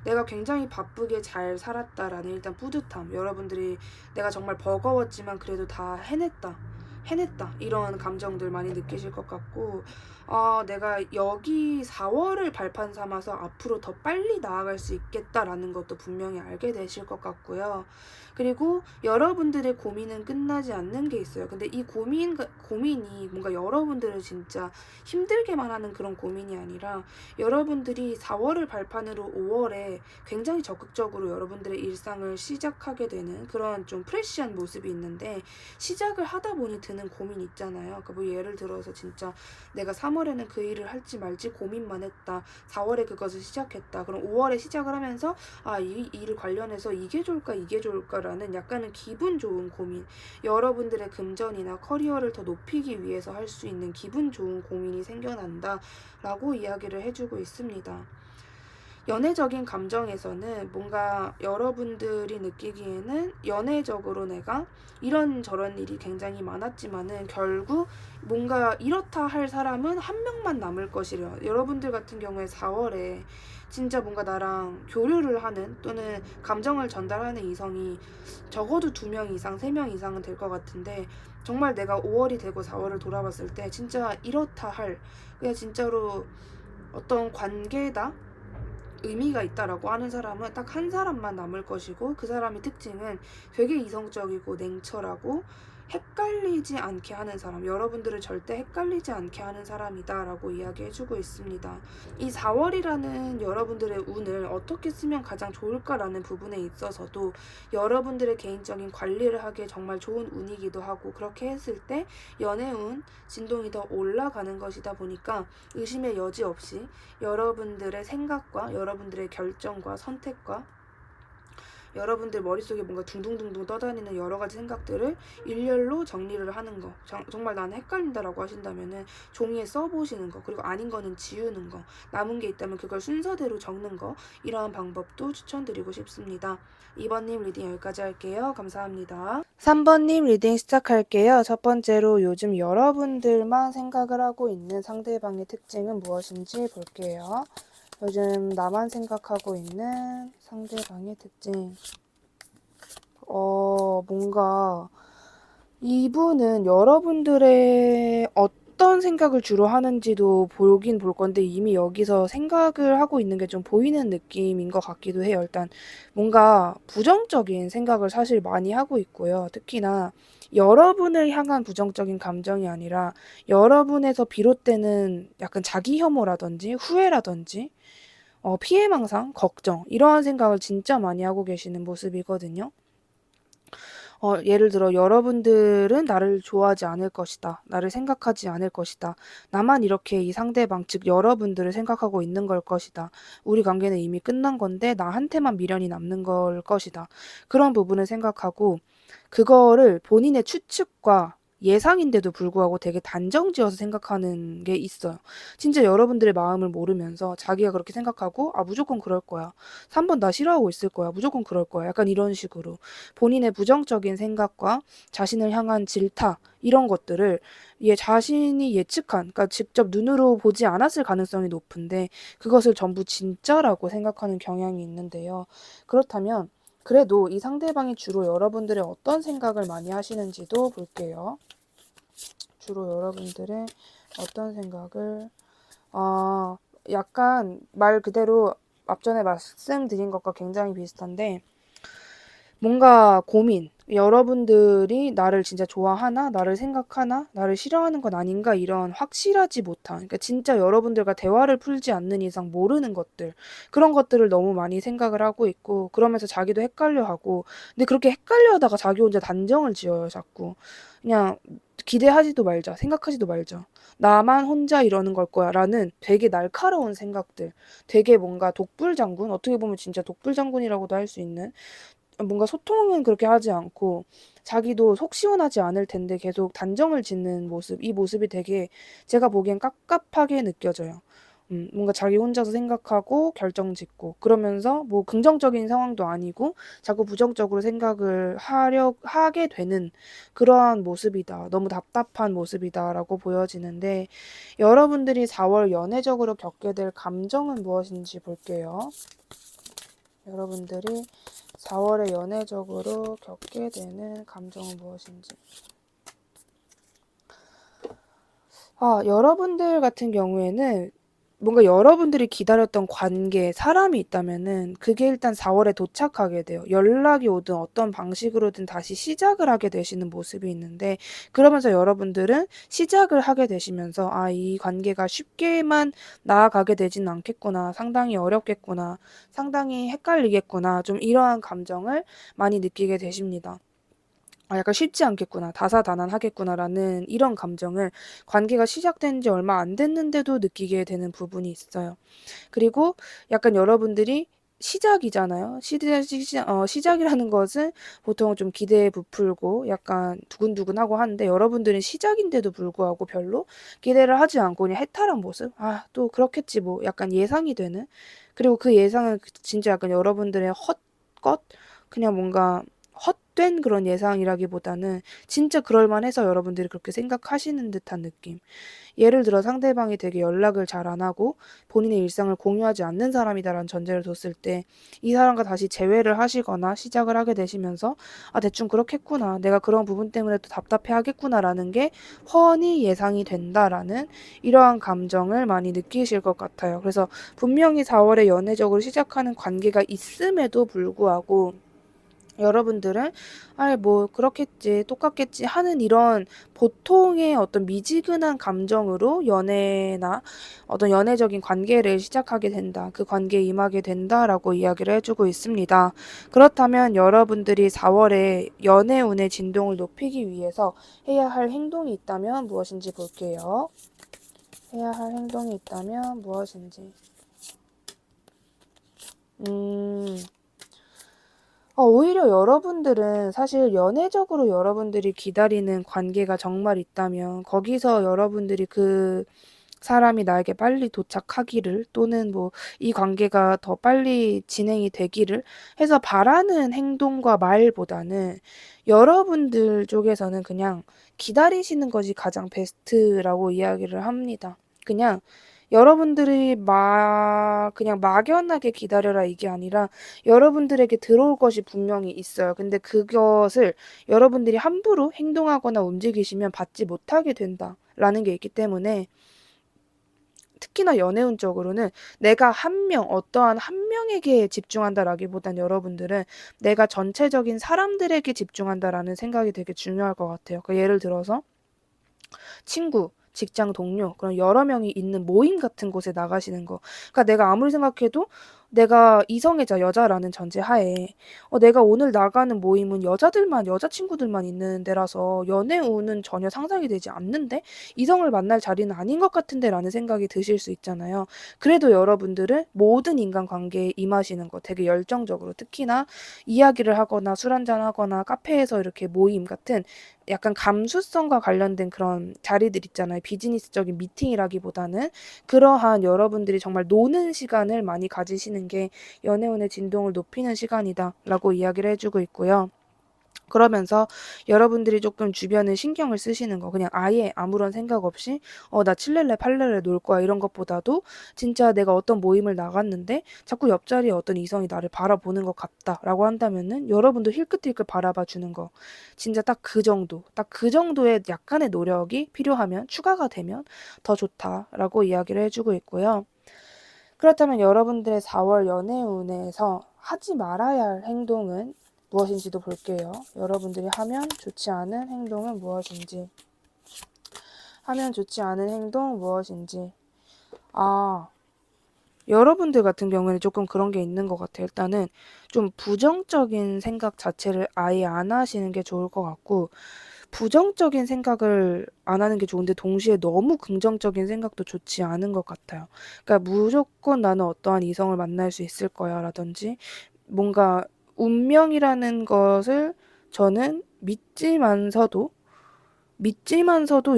Speaker 1: 내가 굉장히 바쁘게 잘 살았다라는 일단 뿌듯함, 여러분들이 내가 정말 버거웠지만 그래도 다 해냈다 이런 감정들 많이 느끼실 것 같고, 내가 여기 4월을 발판 삼아서 앞으로 더 빨리 나아갈 수 있겠다라는 것도 분명히 알게 되실 것 같고요. 그리고 여러분들의 고민은 끝나지 않는 게 있어요. 근데 이 고민이 뭔가 여러분들을 진짜 힘들게만 하는 그런 고민이 아니라, 여러분들이 4월을 발판으로 5월에 굉장히 적극적으로 여러분들의 일상을 시작하게 되는 그런 좀 프레시한 모습이 있는데, 시작을 하다 보니 드는 고민 있잖아요. 그러니까 뭐 예를 들어서 진짜 내가 3월에는 그 일을 할지 말지 고민만 했다, 4월에 그것을 시작했다, 그럼 5월에 시작을 하면서 이 일을 관련해서 이게 좋을까 이게 좋을까라는 약간은 기분 좋은 고민, 여러분들의 금전이나 커리어를 더 높이기 위해서 할 수 있는 기분 좋은 고민이 생겨난다 라고 이야기를 해주고 있습니다. 연애적인 감정에서는 뭔가 여러분들이 느끼기에는 연애적으로 내가 이런저런 일이 굉장히 많았지만은 결국 뭔가 이렇다 할 사람은 한 명만 남을 것이려. 여러분들 같은 경우에 4월에 진짜 뭔가 나랑 교류를 하는 또는 감정을 전달하는 이성이 적어도 2명 이상, 3명 이상은 될 것 같은데, 정말 내가 5월이 되고 4월을 돌아봤을 때 진짜 이렇다 할, 그냥 진짜로 어떤 관계다, 의미가 있다라고 하는 사람은 딱 한 사람만 남을 것이고, 그 사람의 특징은 되게 이성적이고 냉철하고 헷갈리지 않게 하는 사람, 여러분들을 절대 헷갈리지 않게 하는 사람이다 라고 이야기해주고 있습니다. 이 4월이라는 여러분들의 운을 어떻게 쓰면 가장 좋을까라는 부분에 있어서도 여러분들의 개인적인 관리를 하기에 정말 좋은 운이기도 하고, 그렇게 했을 때 연애운 진동이 더 올라가는 것이다 보니까 의심의 여지 없이 여러분들의 생각과 여러분들의 결정과 선택과 여러분들 머릿속에 뭔가 둥둥둥둥 떠다니는 여러 가지 생각들을 일렬로 정리를 하는 거, 정말 나는 헷갈린다라고 하신다면은 종이에 써보시는 거, 그리고 아닌 거는 지우는 거, 남은 게 있다면 그걸 순서대로 적는 거, 이러한 방법도 추천드리고 싶습니다. 2번님 리딩 여기까지 할게요. 감사합니다. 3번님 리딩 시작할게요. 첫 번째로 요즘 여러분들만 생각을 하고 있는 상대방의 특징은 무엇인지 볼게요. 요즘 나만 생각하고 있는 상대방의 특징. 뭔가 이분은 여러분들의 어떤 생각을 주로 하는지도 보긴 볼 건데, 이미 여기서 생각을 하고 있는 게 좀 보이는 느낌인 것 같기도 해요. 일단 뭔가 부정적인 생각을 사실 많이 하고 있고요. 특히나 여러분을 향한 부정적인 감정이 아니라 여러분에서 비롯되는 약간 자기 혐오라든지 후회라든지 피해망상, 걱정, 이러한 생각을 진짜 많이 하고 계시는 모습이거든요. 예를 들어 여러분들은 나를 좋아하지 않을 것이다, 나를 생각하지 않을 것이다, 나만 이렇게 이 상대방, 즉 여러분들을 생각하고 있는 걸 것이다, 우리 관계는 이미 끝난 건데 나한테만 미련이 남는 걸 것이다, 그런 부분을 생각하고 그거를 본인의 추측과 예상인데도 불구하고 되게 단정지어서 생각하는 게 있어요. 진짜 여러분들의 마음을 모르면서 자기가 그렇게 생각하고, 아, 무조건 그럴 거야. 3번 나 싫어하고 있을 거야. 무조건 그럴 거야. 약간 이런 식으로 본인의 부정적인 생각과 자신을 향한 질타, 이런 것들을 얘 자신이 예측한, 그러니까 직접 눈으로 보지 않았을 가능성이 높은데, 그것을 전부 진짜라고 생각하는 경향이 있는데요. 그렇다면 그래도 이 상대방이 주로 여러분들의 어떤 생각을 많이 하시는지도 볼게요. 주로 여러분들의 어떤 생각을, 아, 약간 말 그대로 앞전에 말씀드린 것과 굉장히 비슷한데, 뭔가 고민, 여러분들이 나를 진짜 좋아하나, 나를 생각하나, 나를 싫어하는 건 아닌가, 이런 확실하지 못한, 그러니까 진짜 여러분들과 대화를 풀지 않는 이상 모르는 것들, 그런 것들을 너무 많이 생각을 하고 있고, 그러면서 자기도 헷갈려 하고, 근데 그렇게 헷갈려 하다가 자기 혼자 단정을 지어요, 자꾸. 그냥 기대하지도 말자, 생각하지도 말자. 나만 혼자 이러는 걸 거야 라는 되게 날카로운 생각들, 되게 뭔가 독불장군, 어떻게 보면 진짜 독불장군이라고도 할 수 있는, 뭔가 소통은 그렇게 하지 않고 자기도 속 시원하지 않을 텐데 계속 단정을 짓는 모습, 이 모습이 되게 제가 보기엔 깝깝하게 느껴져요. 뭔가 자기 혼자서 생각하고 결정 짓고 그러면서 뭐 긍정적인 상황도 아니고 자꾸 부정적으로 생각을 하게 되는 그러한 모습이다. 너무 답답한 모습이다라고 보여지는데, 여러분들이 4월 연애적으로 겪게 될 감정은 무엇인지 볼게요. 여러분들이 4월에 연애적으로 겪게 되는 감정은 무엇인지. 여러분들 같은 경우에는 뭔가 여러분들이 기다렸던 관계, 사람이 있다면은 그게 일단 4월에 도착하게 돼요. 연락이 오든 어떤 방식으로든 다시 시작을 하게 되시는 모습이 있는데, 그러면서 여러분들은 시작을 하게 되시면서, 아, 이 관계가 쉽게만 나아가게 되지는 않겠구나. 상당히 어렵겠구나. 상당히 헷갈리겠구나. 좀 이러한 감정을 많이 느끼게 되십니다. 약간 쉽지 않겠구나, 다사다난하겠구나라는 이런 감정을 관계가 시작된 지 얼마 안 됐는데도 느끼게 되는 부분이 있어요. 그리고 약간 여러분들이 시작이잖아요. 시작이라는 것은 보통 좀 기대에 부풀고 약간 두근두근하고 하는데, 여러분들은 시작인데도 불구하고 별로 기대를 하지 않고 그냥 해탈한 모습? 아, 또 그렇겠지 뭐, 약간 예상이 되는. 그리고 그 예상은 진짜 약간 여러분들의 헛것? 그냥 뭔가 헛된 그런 예상이라기보다는 진짜 그럴만해서 여러분들이 그렇게 생각하시는 듯한 느낌. 예를 들어 상대방이 되게 연락을 잘 안 하고 본인의 일상을 공유하지 않는 사람이다라는 전제를 뒀을 때, 이 사람과 다시 재회를 하시거나 시작을 하게 되시면서, 아, 대충 그렇겠구나, 내가 그런 부분 때문에 또 답답해 하겠구나라는 게 훤히 예상이 된다라는 이러한 감정을 많이 느끼실 것 같아요. 그래서 분명히 4월에 연애적으로 시작하는 관계가 있음에도 불구하고 여러분들은 아이 뭐 그렇겠지, 똑같겠지 하는 이런 보통의 어떤 미지근한 감정으로 연애나 어떤 연애적인 관계를 시작하게 된다, 그 관계에 임하게 된다라고 이야기를 해주고 있습니다. 그렇다면 여러분들이 4월에 연애운의 진동을 높이기 위해서 해야 할 행동이 있다면 무엇인지 볼게요. 해야 할 행동이 있다면 무엇인지. 오히려 여러분들은 사실 연애적으로 여러분들이 기다리는 관계가 정말 있다면 거기서 여러분들이 그 사람이 나에게 빨리 도착하기를, 또는 뭐 이 관계가 더 빨리 진행이 되기를 해서 바라는 행동과 말보다는 여러분들 쪽에서는 그냥 기다리시는 것이 가장 베스트라고 이야기를 합니다. 그냥 여러분들이 그냥 막연하게 기다려라 이게 아니라 여러분들에게 들어올 것이 분명히 있어요. 근데 그것을 여러분들이 함부로 행동하거나 움직이시면 받지 못하게 된다라는 게 있기 때문에, 특히나 연애운적으로는 내가 어떠한 한 명에게 집중한다라기보단 여러분들은 내가 전체적인 사람들에게 집중한다라는 생각이 되게 중요할 것 같아요. 그러니까 예를 들어서 친구, 직장 동료, 그런 여러 명이 있는 모임 같은 곳에 나가시는 거. 그러니까 내가 아무리 생각해도 내가 이성애자 여자라는 전제하에 내가 오늘 나가는 모임은 여자들만 여자친구들만 있는 데라서 연애 운은 전혀 상상이 되지 않는데 이성을 만날 자리는 아닌 것 같은데라는 생각이 드실 수 있잖아요. 그래도 여러분들은 모든 인간관계에 임하시는 거 되게 열정적으로 특히나 이야기를 하거나 술 한잔 하거나 카페에서 이렇게 모임 같은 약간 감수성과 관련된 그런 자리들 있잖아요. 비즈니스적인 미팅이라기보다는 그러한 여러분들이 정말 노는 시간을 많이 가지시는 게 연애운의 진동을 높이는 시간이다라고 이야기를 해주고 있고요. 그러면서 여러분들이 조금 주변에 신경을 쓰시는 거 그냥 아예 아무런 생각 없이 나 칠렐레 팔렐레 놀 거야 이런 것보다도 진짜 내가 어떤 모임을 나갔는데 자꾸 옆자리에 어떤 이성이 나를 바라보는 것 같다라고 한다면은 여러분도 힐끗힐끗 바라봐 주는 거 진짜 딱 그 정도의 약간의 노력이 필요하면 추가가 되면 더 좋다라고 이야기를 해주고 있고요. 그렇다면 여러분들의 4월 연애운에서 하지 말아야 할 행동은 무엇인지도 볼게요. 여러분들이 하면 좋지 않은 행동은 무엇인지. 하면 좋지 않은 행동 무엇인지. 여러분들 같은 경우에는 조금 그런 게 있는 것 같아요. 일단은 좀 부정적인 생각 자체를 아예 안 하시는 게 좋을 것 같고, 부정적인 생각을 안 하는 게 좋은데 동시에 너무 긍정적인 생각도 좋지 않은 것 같아요. 그러니까 무조건 나는 어떠한 이성을 만날 수 있을 거야 라든지 뭔가 운명이라는 것을 저는 믿지만서도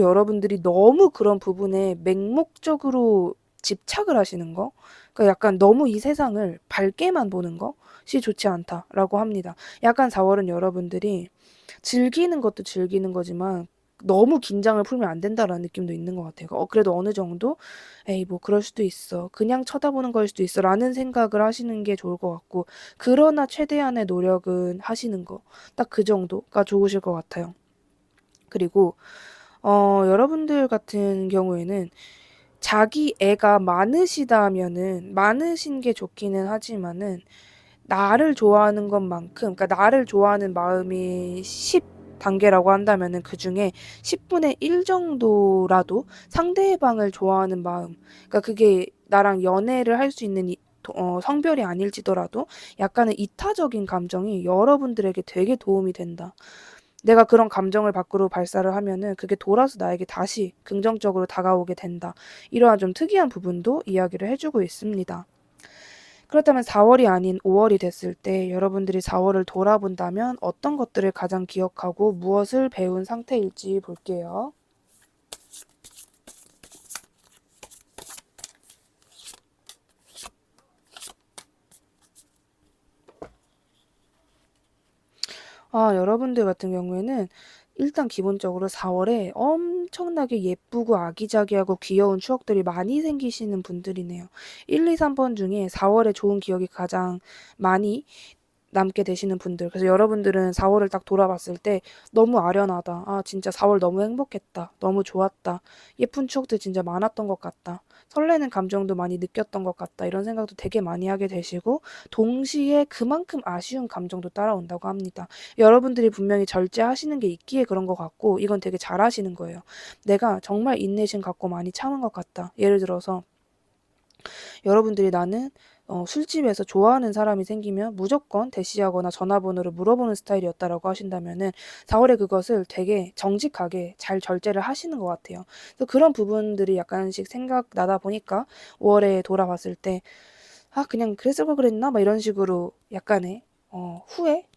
Speaker 1: 여러분들이 너무 그런 부분에 맹목적으로 집착을 하시는 거, 그러니까 약간 너무 이 세상을 밝게만 보는 것이 좋지 않다라고 합니다. 약간 4월은 여러분들이 즐기는 것도 즐기는 거지만 너무 긴장을 풀면 안 된다라는 느낌도 있는 것 같아요. 그래도 어느 정도 에이 뭐 그럴 수도 있어. 그냥 쳐다보는 걸 수도 있어. 라는 생각을 하시는 게 좋을 것 같고 그러나 최대한의 노력은 하시는 거. 딱 그 정도가 좋으실 것 같아요. 그리고 여러분들 같은 경우에는 자기 애가 많으시다면은 많으신 게 좋기는 하지만은 나를 좋아하는 것만큼 그러니까 나를 좋아하는 마음이 10 단계라고 한다면은 그중에 10분의 1 정도라도 상대방을 좋아하는 마음 그러니까 그게 나랑 연애를 할 수 있는 성별이 아닐지더라도 약간의 이타적인 감정이 여러분들에게 되게 도움이 된다. 내가 그런 감정을 밖으로 발사를 하면은 그게 돌아서 나에게 다시 긍정적으로 다가오게 된다. 이러한 좀 특이한 부분도 이야기를 해주고 있습니다. 그렇다면 4월이 아닌 5월이 됐을 때 여러분들이 4월을 돌아본다면 어떤 것들을 가장 기억하고 무엇을 배운 상태일지 볼게요. 여러분들 같은 경우에는 일단 기본적으로 4월에 엄청나게 예쁘고 아기자기하고 귀여운 추억들이 많이 생기시는 분들이네요. 1, 2, 3번 중에 4월에 좋은 기억이 가장 많이 남게 되시는 분들. 그래서 여러분들은 4월을 딱 돌아봤을 때 너무 아련하다. 진짜 4월 너무 행복했다. 너무 좋았다. 예쁜 추억들 진짜 많았던 것 같다. 설레는 감정도 많이 느꼈던 것 같다. 이런 생각도 되게 많이 하게 되시고 동시에 그만큼 아쉬운 감정도 따라온다고 합니다. 여러분들이 분명히 절제하시는 게 있기에 그런 것 같고 이건 되게 잘하시는 거예요. 내가 정말 인내심 갖고 많이 참은 것 같다. 예를 들어서 여러분들이 나는 술집에서 좋아하는 사람이 생기면 무조건 대시하거나 전화번호를 물어보는 스타일이었다라고 하신다면은 4월에 그것을 되게 정직하게 잘 절제를 하시는 것 같아요. 그래서 그런 부분들이 약간씩 생각나다 보니까 5월에 돌아봤을 때 그냥 그랬을 걸 그랬나? 막 이런 식으로 약간의 후회?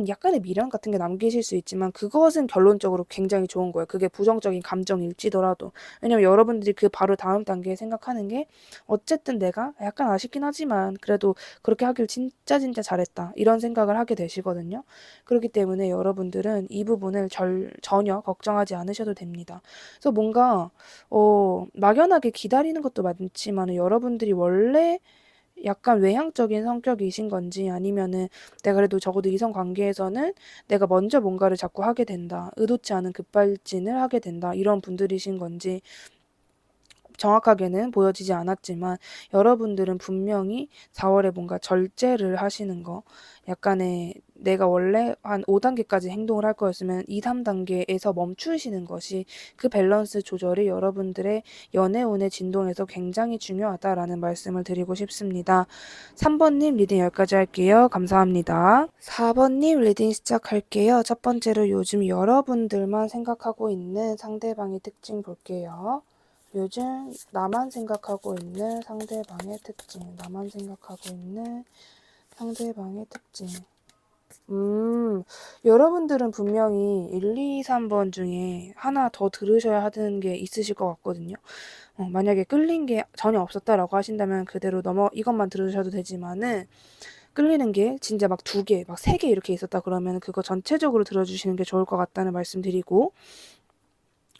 Speaker 1: 약간의 미련 같은 게 남기실 수 있지만 그것은 결론적으로 굉장히 좋은 거예요. 그게 부정적인 감정일지더라도. 왜냐면 여러분들이 그 바로 다음 단계에 생각하는 게 어쨌든 내가 약간 아쉽긴 하지만 그래도 그렇게 하길 진짜 잘했다. 이런 생각을 하게 되시거든요. 그렇기 때문에 여러분들은 이 부분을 전혀 걱정하지 않으셔도 됩니다. 그래서 뭔가 막연하게 기다리는 것도 많지만 여러분들이 원래 약간 외향적인 성격이신 건지 아니면은 내가 그래도 적어도 이성 관계에서는 내가 먼저 뭔가를 자꾸 하게 된다. 의도치 않은 급발진을 하게 된다. 이런 분들이신 건지 정확하게는 보여지지 않았지만 여러분들은 분명히 4월에 뭔가 절제를 하시는 거, 약간의 내가 원래 한 5단계까지 행동을 할 거였으면 2, 3단계에서 멈추시는 것이 그 밸런스 조절이 여러분들의 연애운의 진동에서 굉장히 중요하다라는 말씀을 드리고 싶습니다. 3번님 리딩 여기까지 할게요. 감사합니다. 4번님 리딩 시작할게요. 첫 번째로 요즘 여러분들만 생각하고 있는 상대방의 특징 볼게요. 요즘 나만 생각하고 있는 상대방의 특징, 나만 생각하고 있는 상대방의 특징. 여러분들은 분명히 1, 2, 3번 중에 하나 더 들으셔야 하는 게 있으실 것 같거든요. 만약에 끌린 게 전혀 없었다라고 하신다면 그대로 이것만 들으셔도 되지만은 끌리는 게 진짜 막 2개, 막 3개 이렇게 있었다 그러면 그거 전체적으로 들어주시는 게 좋을 것 같다는 말씀 드리고,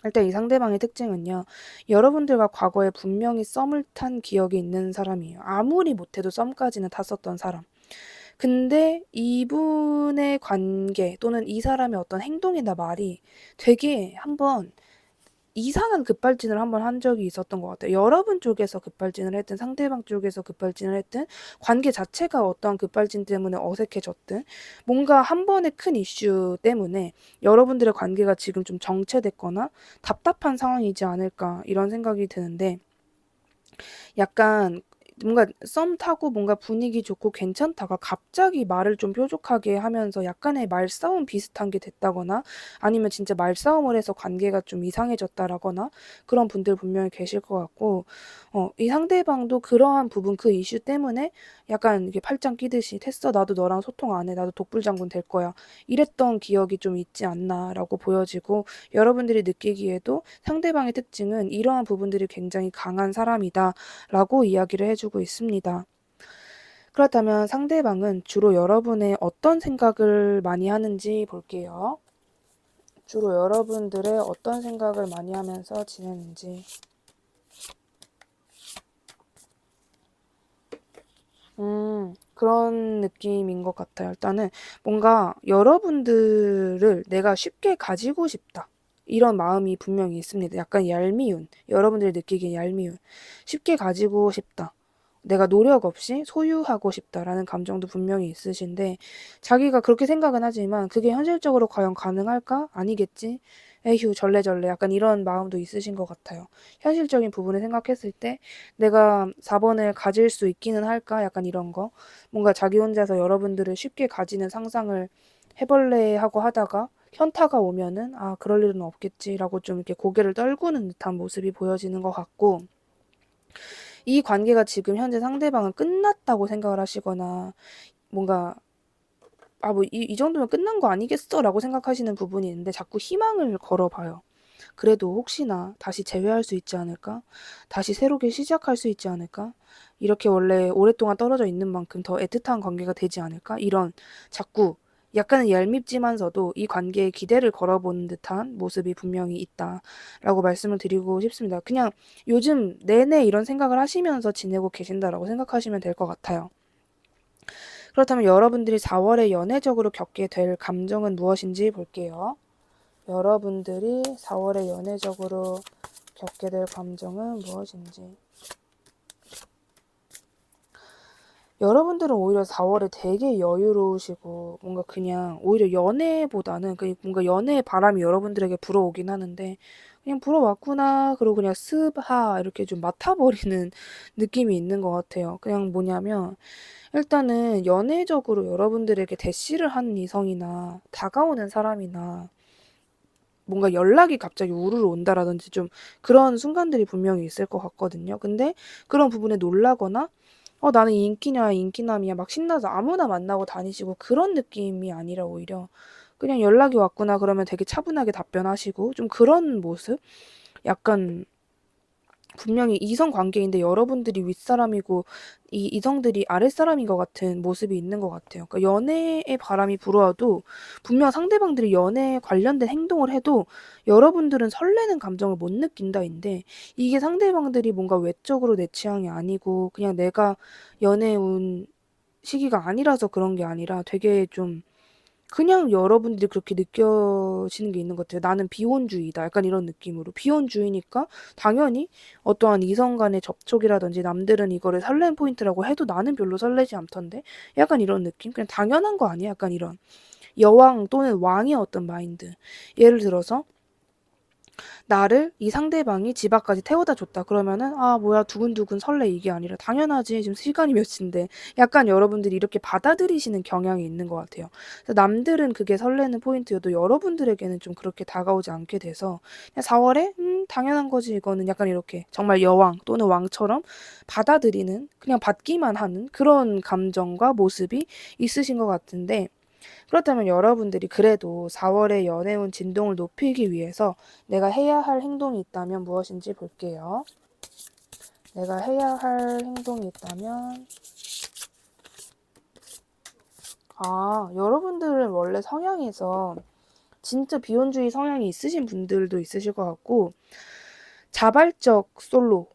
Speaker 1: 일단 이 상대방의 특징은요, 여러분들과 과거에 분명히 썸을 탄 기억이 있는 사람이에요. 아무리 못해도 썸까지는 탔었던 사람. 근데 이분의 관계 또는 이 사람의 어떤 행동이나 말이 되게 한번 이상한 급발진을 한번 한 적이 있었던 것 같아요. 여러분 쪽에서 급발진을 했든 상대방 쪽에서 급발진을 했든 관계 자체가 어떠한 급발진 때문에 어색해졌든 뭔가 한 번의 큰 이슈 때문에 여러분들의 관계가 지금 좀 정체됐거나 답답한 상황이지 않을까 이런 생각이 드는데, 약간 뭔가 썸 타고 뭔가 분위기 좋고 괜찮다가 갑자기 말을 좀 뾰족하게 하면서 약간의 말싸움 비슷한 게 됐다거나 아니면 진짜 말싸움을 해서 관계가 좀 이상해졌다라거나 그런 분들 분명히 계실 것 같고, 이 상대방도 그러한 부분 그 이슈 때문에 약간 이게 팔짱 끼듯이 됐어 나도 너랑 소통 안 해 나도 독불장군 될 거야 이랬던 기억이 좀 있지 않나라고 보여지고, 여러분들이 느끼기에도 상대방의 특징은 이러한 부분들이 굉장히 강한 사람이다 라고 이야기를 해주고 있습니다. 그렇다면 상대방은 주로 여러분의 어떤 생각을 많이 하는지 볼게요. 주로 여러분들의 어떤 생각을 많이 하면서 지내는지. 그런 느낌인 것 같아요. 일단은 뭔가 여러분들을 내가 쉽게 가지고 싶다. 이런 마음이 분명히 있습니다. 약간 얄미운, 여러분들이 느끼기에 얄미운, 쉽게 가지고 싶다. 내가 노력 없이 소유하고 싶다라는 감정도 분명히 있으신데, 자기가 그렇게 생각은 하지만 그게 현실적으로 과연 가능할까? 아니겠지? 에휴, 절레절레 약간 이런 마음도 있으신 것 같아요. 현실적인 부분을 생각했을 때 내가 4번을 가질 수 있기는 할까? 약간 이런 거. 뭔가 자기 혼자서 여러분들을 쉽게 가지는 상상을 해볼래 하고 하다가 현타가 오면은 아, 그럴 일은 없겠지라고 좀 이렇게 고개를 떨구는 듯한 모습이 보여지는 것 같고, 이 관계가 지금 현재 상대방은 끝났다고 생각을 하시거나 뭔가 아, 뭐 이 정도면 끝난 거 아니겠어? 라고 생각하시는 부분이 있는데 자꾸 희망을 걸어봐요. 그래도 혹시나 다시 재회할 수 있지 않을까? 다시 새롭게 시작할 수 있지 않을까? 이렇게 원래 오랫동안 떨어져 있는 만큼 더 애틋한 관계가 되지 않을까? 이런 자꾸 약간은 얄밉지만서도 이 관계에 기대를 걸어보는 듯한 모습이 분명히 있다라고 말씀을 드리고 싶습니다. 그냥 요즘 내내 이런 생각을 하시면서 지내고 계신다라고 생각하시면 될 것 같아요. 그렇다면 여러분들이 4월에 연애적으로 겪게 될 감정은 무엇인지 볼게요. 여러분들이 4월에 연애적으로 겪게 될 감정은 무엇인지. 여러분들은 오히려 4월에 되게 여유로우시고 뭔가 그냥 오히려 연애보다는 뭔가 연애의 바람이 여러분들에게 불어오긴 하는데 그냥 불어왔구나 그리고 그냥 습하 이렇게 좀 맡아버리는 느낌이 있는 것 같아요. 그냥 뭐냐면 일단은 연애적으로 여러분들에게 대시를 하는 이성이나 다가오는 사람이나 뭔가 연락이 갑자기 우르르 온다라든지 좀 그런 순간들이 분명히 있을 것 같거든요. 근데 그런 부분에 놀라거나 나는 인기냐 인기남이야 막 신나서 아무나 만나고 다니시고 그런 느낌이 아니라 오히려 그냥 연락이 왔구나 그러면 되게 차분하게 답변하시고 좀 그런 모습? 약간 분명히 이성 관계인데 여러분들이 윗사람이고 이 이성들이 아랫사람인 것 같은 모습이 있는 것 같아요. 그러니까 연애의 바람이 불어와도 분명 상대방들이 연애에 관련된 행동을 해도 여러분들은 설레는 감정을 못 느낀다인데, 이게 상대방들이 뭔가 외적으로 내 취향이 아니고 그냥 내가 연애해 온 시기가 아니라서 그런 게 아니라 되게 좀 그냥 여러분들이 그렇게 느껴지는 게 있는 것 같아요. 나는 비혼주의다. 약간 이런 느낌으로. 비혼주의니까 당연히 어떠한 이성 간의 접촉이라든지 남들은 이거를 설렘 포인트라고 해도 나는 별로 설레지 않던데? 약간 이런 느낌? 그냥 당연한 거 아니야? 약간 이런. 여왕 또는 왕의 어떤 마인드. 예를 들어서 나를 이 상대방이 집 앞까지 태워다 줬다. 그러면은 아 뭐야 두근두근 설레 이게 아니라 당연하지 지금 시간이 몇 시인데 약간 여러분들이 이렇게 받아들이시는 경향이 있는 것 같아요. 그래서 남들은 그게 설레는 포인트여도 여러분들에게는 좀 그렇게 다가오지 않게 돼서 그냥 4월에 당연한 거지 이거는 약간 이렇게 정말 여왕 또는 왕처럼 받아들이는 그냥 받기만 하는 그런 감정과 모습이 있으신 것 같은데 그렇다면 여러분들이 그래도 4월의 연애운 진동을 높이기 위해서 내가 해야 할 행동이 있다면 무엇인지 볼게요. 내가 해야 할 행동이 있다면 여러분들은 원래 성향에서 진짜 비혼주의 성향이 있으신 분들도 있으실 것 같고 자발적 솔로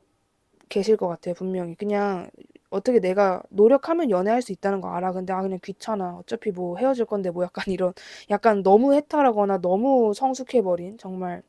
Speaker 1: 계실 것 같아요. 분명히. 그냥 어떻게 내가 노력하면 연애할 수 있다는 거 알아. 근데 그냥 귀찮아. 어차피 뭐 헤어질 건데 뭐 약간 이런 약간 너무 해탈하거나 너무 성숙해버린 정말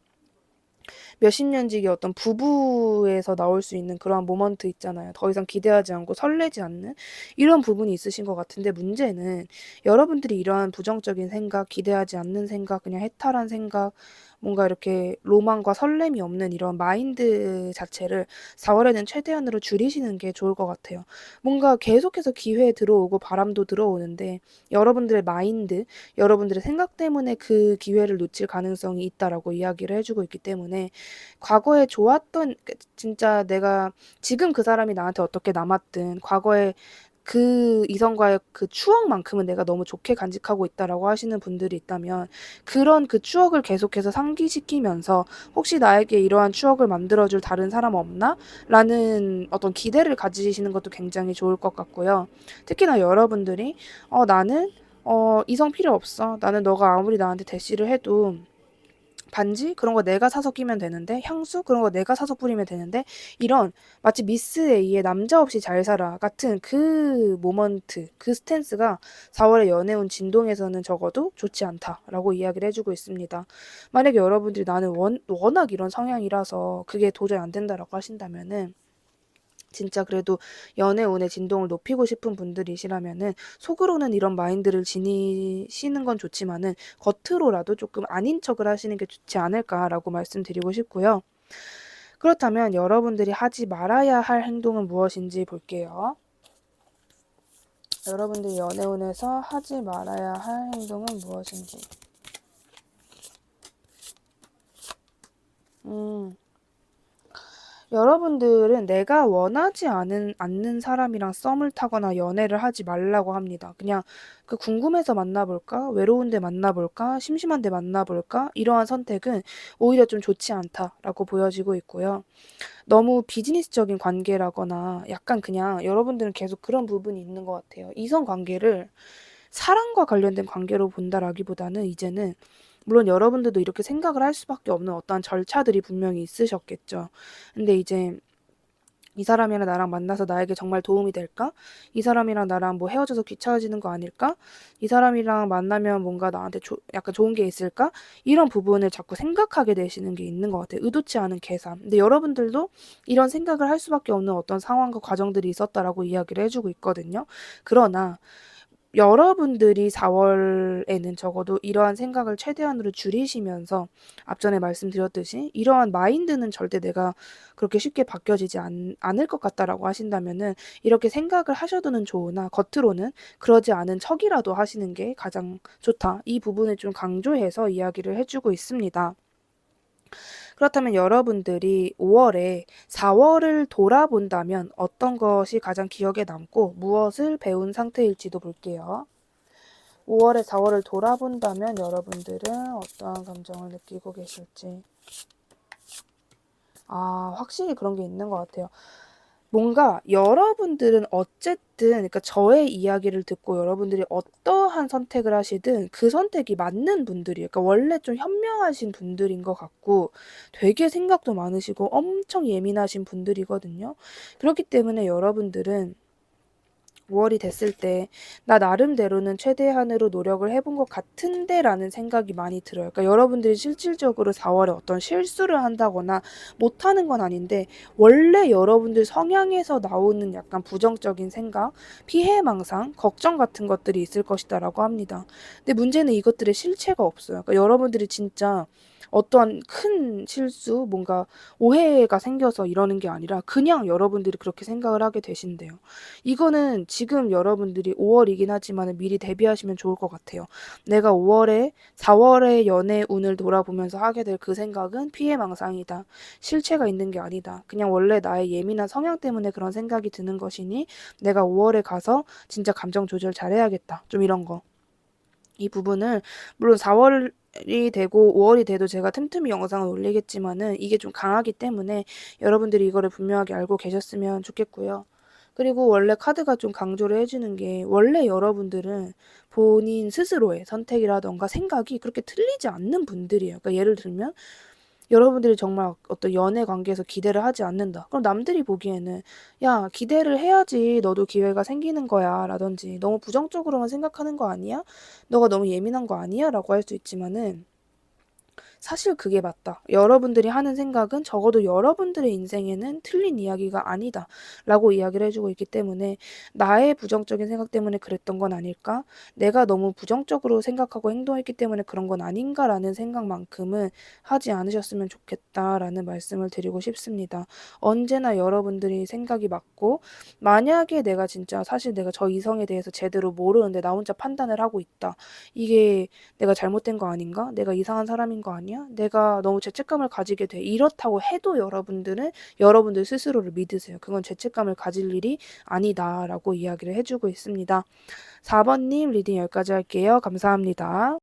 Speaker 1: 몇십 년지기 어떤 부부에서 나올 수 있는 그러한 모먼트 있잖아요. 더 이상 기대하지 않고 설레지 않는 이런 부분이 있으신 것 같은데 문제는 여러분들이 이러한 부정적인 생각, 기대하지 않는 생각, 그냥 해탈한 생각, 뭔가 이렇게 로망과 설렘이 없는 이런 마인드 자체를 4월에는 최대한으로 줄이시는 게 좋을 것 같아요. 뭔가 계속해서 기회 들어오고 바람도 들어오는데 여러분들의 마인드, 여러분들의 생각 때문에 그 기회를 놓칠 가능성이 있다라고 이야기를 해주고 있기 때문에 과거에 좋았던 진짜 내가 지금 그 사람이 나한테 어떻게 남았든 과거에 그 이성과의 그 추억만큼은 내가 너무 좋게 간직하고 있다라고 하시는 분들이 있다면 그런 그 추억을 계속해서 상기시키면서 혹시 나에게 이러한 추억을 만들어줄 다른 사람 없나? 라는 어떤 기대를 가지시는 것도 굉장히 좋을 것 같고요. 특히나 여러분들이 나는 이성 필요 없어. 나는 너가 아무리 나한테 대시를 해도 반지 그런 거 내가 사서 끼면 되는데 향수 그런 거 내가 사서 뿌리면 되는데 이런 마치 미스 A의 남자 없이 잘 살아 같은 그 모먼트 그 스탠스가 4월의 연애운 진동에서는 적어도 좋지 않다라고 이야기를 해주고 있습니다. 만약에 여러분들이 나는 워낙 이런 성향이라서 그게 도저히 안 된다라고 하신다면은 진짜 그래도 연애운의 진동을 높이고 싶은 분들이시라면은 속으로는 이런 마인드를 지니시는 건 좋지만은 겉으로라도 조금 아닌 척을 하시는 게 좋지 않을까라고 말씀드리고 싶고요. 그렇다면 여러분들이 하지 말아야 할 행동은 무엇인지 볼게요. 여러분들이 연애운에서 하지 말아야 할 행동은 무엇인지. 여러분들은 내가 원하지 않는 사람이랑 썸을 타거나 연애를 하지 말라고 합니다. 그냥 그 궁금해서 만나볼까? 외로운데 만나볼까? 심심한데 만나볼까? 이러한 선택은 오히려 좀 좋지 않다라고 보여지고 있고요. 너무 비즈니스적인 관계라거나 약간 그냥 여러분들은 계속 그런 부분이 있는 것 같아요. 이성 관계를 사랑과 관련된 관계로 본다라기보다는 이제는 물론 여러분들도 이렇게 생각을 할 수밖에 없는 어떠한 절차들이 분명히 있으셨겠죠. 근데 이제 이 사람이랑 나랑 만나서 나에게 정말 도움이 될까? 이 사람이랑 나랑 뭐 헤어져서 귀찮아지는 거 아닐까? 이 사람이랑 만나면 뭔가 나한테 약간 좋은 게 있을까? 이런 부분을 자꾸 생각하게 되시는 게 있는 것 같아요. 의도치 않은 계산. 근데 여러분들도 이런 생각을 할 수밖에 없는 어떤 상황과 과정들이 있었다라고 이야기를 해주고 있거든요. 그러나 여러분들이 4월에는 적어도 이러한 생각을 최대한으로 줄이시면서 앞전에 말씀드렸듯이 이러한 마인드는 절대 내가 그렇게 쉽게 바뀌어지지 않을 것 같다라고 하신다면은 이렇게 생각을 하셔도는 좋으나 겉으로는 그러지 않은 척이라도 하시는 게 가장 좋다. 이 부분을 좀 강조해서 이야기를 해주고 있습니다. 그렇다면 여러분들이 5월에 4월을 돌아본다면 어떤 것이 가장 기억에 남고 무엇을 배운 상태일지도 볼게요. 5월에 4월을 돌아본다면 여러분들은 어떠한 감정을 느끼고 계실지. 확실히 그런 게 있는 것 같아요. 뭔가 여러분들은 어쨌든 그러니까 저의 이야기를 듣고 여러분들이 어떠한 선택을 하시든 그 선택이 맞는 분들이에요. 그러니까 원래 좀 현명하신 분들인 것 같고 되게 생각도 많으시고 엄청 예민하신 분들이거든요. 그렇기 때문에 여러분들은 5월이 됐을 때 나 나름대로는 최대한으로 노력을 해본 것 같은데 라는 생각이 많이 들어요. 그러니까 여러분들이 실질적으로 4월에 어떤 실수를 한다거나 못하는 건 아닌데 원래 여러분들 성향에서 나오는 약간 부정적인 생각, 피해망상, 걱정 같은 것들이 있을 것이다 라고 합니다. 근데 문제는 이것들의 실체가 없어요. 그러니까 여러분들이 진짜 어떠한 큰 실수, 뭔가 오해가 생겨서 이러는 게 아니라 그냥 여러분들이 그렇게 생각을 하게 되신대요. 이거는 지금 여러분들이 5월이긴 하지만 미리 대비하시면 좋을 것 같아요. 내가 5월에 4월의 연애 운을 돌아보면서 하게 될 그 생각은 피해망상이다. 실체가 있는 게 아니다. 그냥 원래 나의 예민한 성향 때문에 그런 생각이 드는 것이니 내가 5월에 가서 진짜 감정 조절 잘해야겠다. 좀 이런 거. 이 부분을 물론 4월이 되고 5월이 돼도 제가 틈틈이 영상을 올리겠지만은 이게 좀 강하기 때문에 여러분들이 이거를 분명하게 알고 계셨으면 좋겠고요. 그리고 원래 카드가 좀 강조를 해주는 게 원래 여러분들은 본인 스스로의 선택이라던가 생각이 그렇게 틀리지 않는 분들이에요. 그러니까 예를 들면 여러분들이 정말 어떤 연애 관계에서 기대를 하지 않는다. 그럼 남들이 보기에는 야, 기대를 해야지 너도 기회가 생기는 거야 라든지 너무 부정적으로만 생각하는 거 아니야? 너가 너무 예민한 거 아니야? 라고 할 수 있지만은 사실 그게 맞다. 여러분들이 하는 생각은 적어도 여러분들의 인생에는 틀린 이야기가 아니다. 라고 이야기를 해주고 있기 때문에 나의 부정적인 생각 때문에 그랬던 건 아닐까? 내가 너무 부정적으로 생각하고 행동했기 때문에 그런 건 아닌가라는 생각만큼은 하지 않으셨으면 좋겠다라는 말씀을 드리고 싶습니다. 언제나 여러분들이 생각이 맞고 만약에 내가 진짜 사실 내가 저 이성에 대해서 제대로 모르는데 나 혼자 판단을 하고 있다. 이게 내가 잘못된 거 아닌가? 내가 이상한 사람인 거 아니야? 내가 너무 죄책감을 가지게 돼. 이렇다고 해도 여러분들은 여러분들 스스로를 믿으세요. 그건 죄책감을 가질 일이 아니다라고 이야기를 해주고 있습니다. 4번님 리딩 여기까지 할게요. 감사합니다.